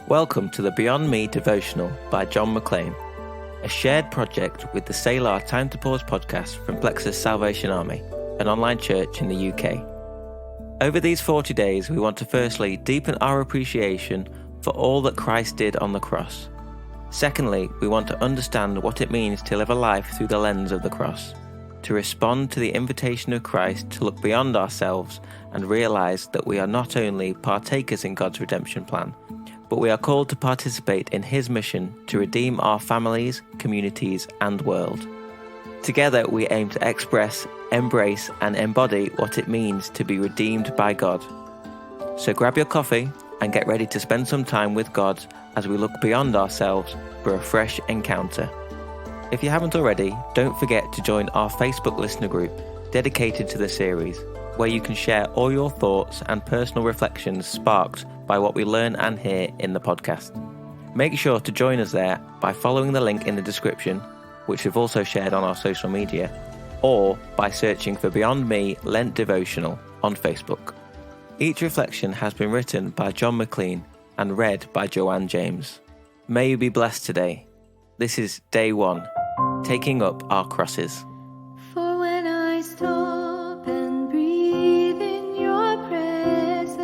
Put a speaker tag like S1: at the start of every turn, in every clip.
S1: Welcome to the Beyond Me devotional by John McLean, a shared project with the Selah Time to Pause podcast from Plexus Salvation Army, an online church in the UK. Over these 40 days, we want to firstly deepen our appreciation for all that Christ did on the cross. Secondly, we want to understand what it means to live a life through the lens of the cross, to respond to the invitation of Christ to look beyond ourselves and realise that we are not only partakers in God's redemption plan, but we are called to participate in His mission to redeem our families, communities, and world. Together, we aim to express, embrace, and embody what it means to be redeemed by God. So grab your coffee and get ready to spend some time with God as we look beyond ourselves for a fresh encounter. If you haven't already, don't forget to join our Facebook listener group dedicated to the series, where you can share all your thoughts and personal reflections sparked by what we learn and hear in the podcast. Make sure to join us there by following the link in the description, which we've also shared on our social media, or by searching for Beyond Me Lent Devotional on Facebook. Each reflection has been written by John McLean and read by Joanne James. May you be blessed today. This is day 1, taking up our crosses.
S2: For when I stop and breathe in your presence,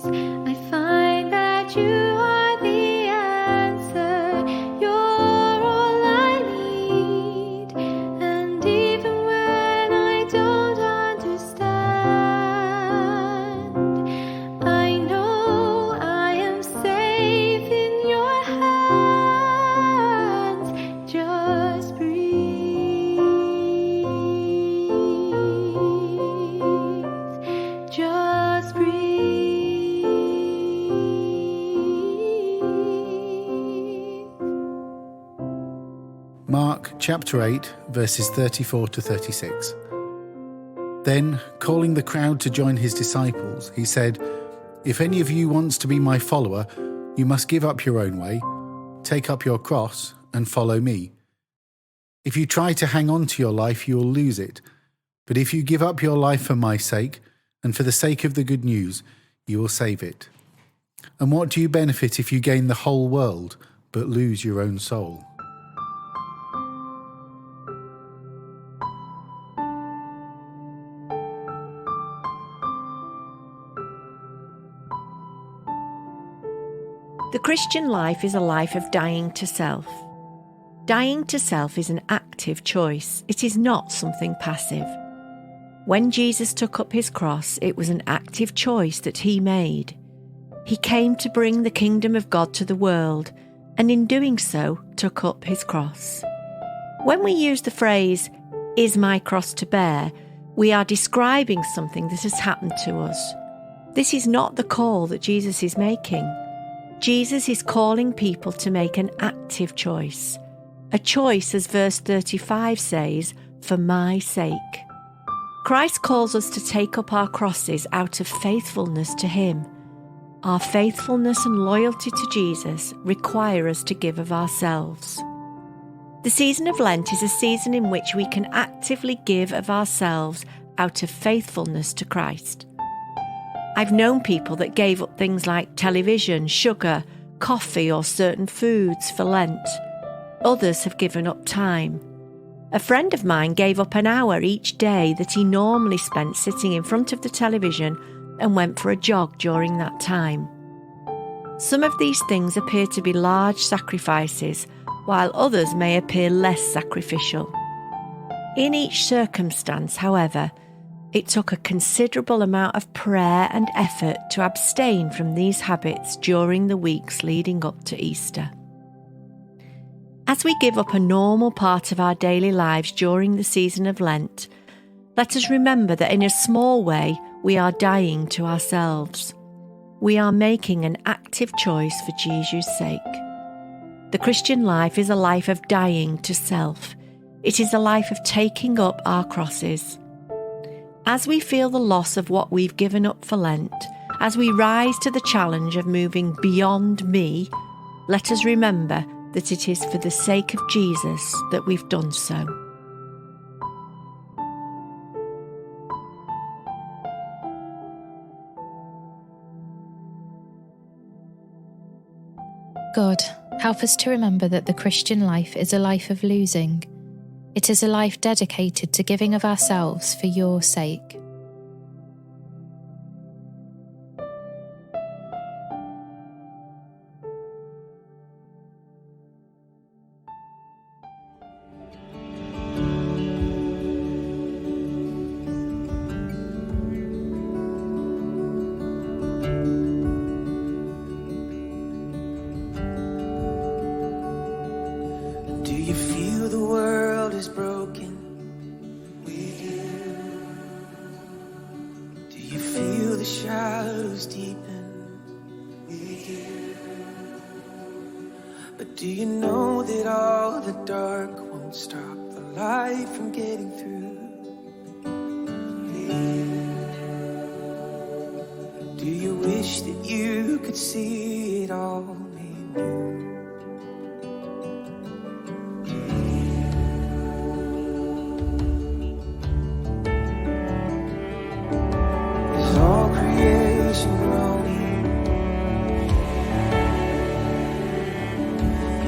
S2: I find that you are the answer. You're all I need. And even when I don't understand, I know I am safe in your hands. Just breathe. Just breathe.
S3: Mark chapter 8, verses 34 to 36. Then, calling the crowd to join his disciples, he said, "If any of you wants to be my follower, you must give up your own way, take up your cross, and follow me. If you try to hang on to your life, you will lose it. But if you give up your life for my sake, and for the sake of the good news, you will save it. And what do you benefit if you gain the whole world, but lose your own soul?"
S4: The Christian life is a life of dying to self. Dying to self is an active choice. It is not something passive. When Jesus took up his cross, it was an active choice that he made. He came to bring the kingdom of God to the world, and in doing so, took up his cross. When we use the phrase, "is my cross to bear," we are describing something that has happened to us. This is not the call that Jesus is making. Jesus is calling people to make an active choice. A choice, as verse 35 says, for my sake. Christ calls us to take up our crosses out of faithfulness to him. Our faithfulness and loyalty to Jesus require us to give of ourselves. The season of Lent is a season in which we can actively give of ourselves out of faithfulness to Christ. I've known people that gave up things like television, sugar, coffee, or certain foods for Lent. Others have given up time. A friend of mine gave up an hour each day that he normally spent sitting in front of the television and went for a jog during that time. Some of these things appear to be large sacrifices, while others may appear less sacrificial. In each circumstance, however, it took a considerable amount of prayer and effort to abstain from these habits during the weeks leading up to Easter. As we give up a normal part of our daily lives during the season of Lent, let us remember that in a small way we are dying to ourselves. We are making an active choice for Jesus' sake. The Christian life is a life of dying to self. It is a life of taking up our crosses. As we feel the loss of what we've given up for Lent, as we rise to the challenge of moving beyond me, let us remember that it is for the sake of Jesus that we've done so.
S5: God, help us to remember that the Christian life is a life of losing. It is a life dedicated to giving of ourselves for your sake.
S6: Do you feel the world is broken? We do. Do you feel the shadows deepen? We do. But do you know that all the dark won't stop the light from getting through? Do you wish that you could see it all made new? 'Cause all creation groaning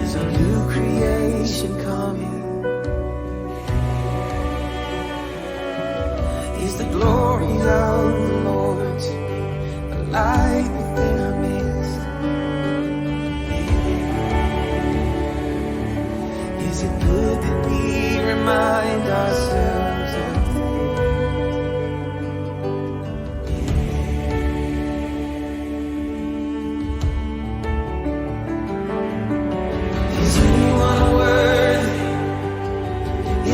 S6: is a new creation coming. Is the glory of the Lord the light within our midst? Is it good that we remind ourselves of Is anyone worthy?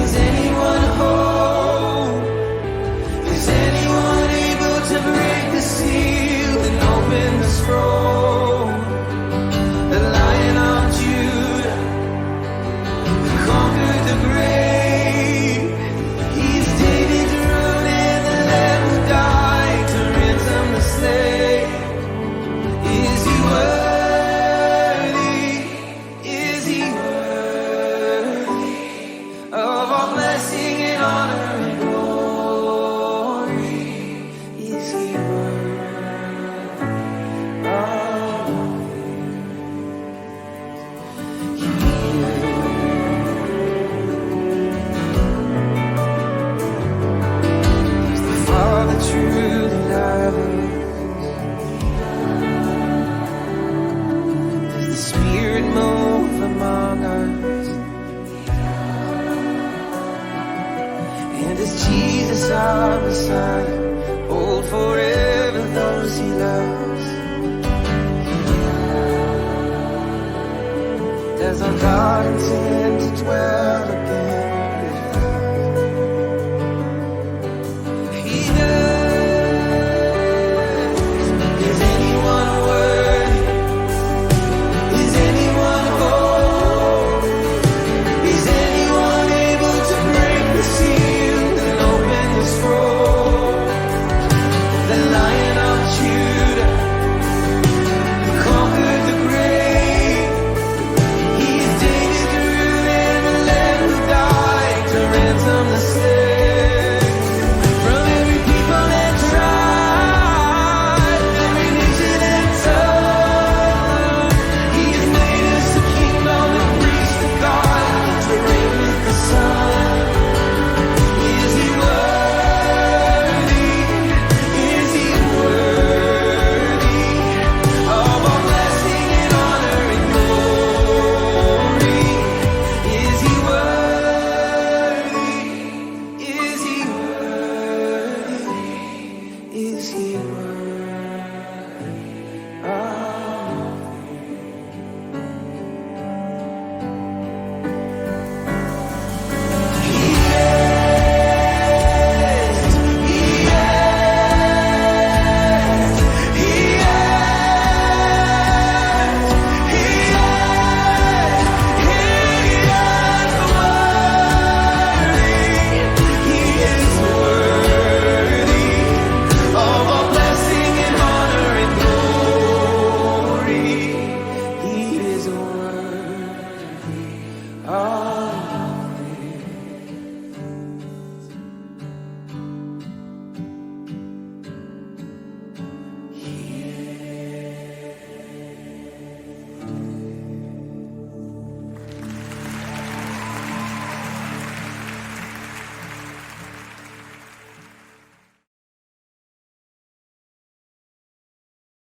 S6: Is anyone whole? Is anyone able to break the seal and open the scroll? The Lion of Judah, who conquered the grave. He's David's root and the Lamb who died to ransom the slave. Is he worthy? Is he worthy of all blessing and honor and glory? Is he worthy of He's the Father, true and love. Does the Spirit move among us? And does Jesus, our Messiah, hold forever those he loves? Does our God intend to dwell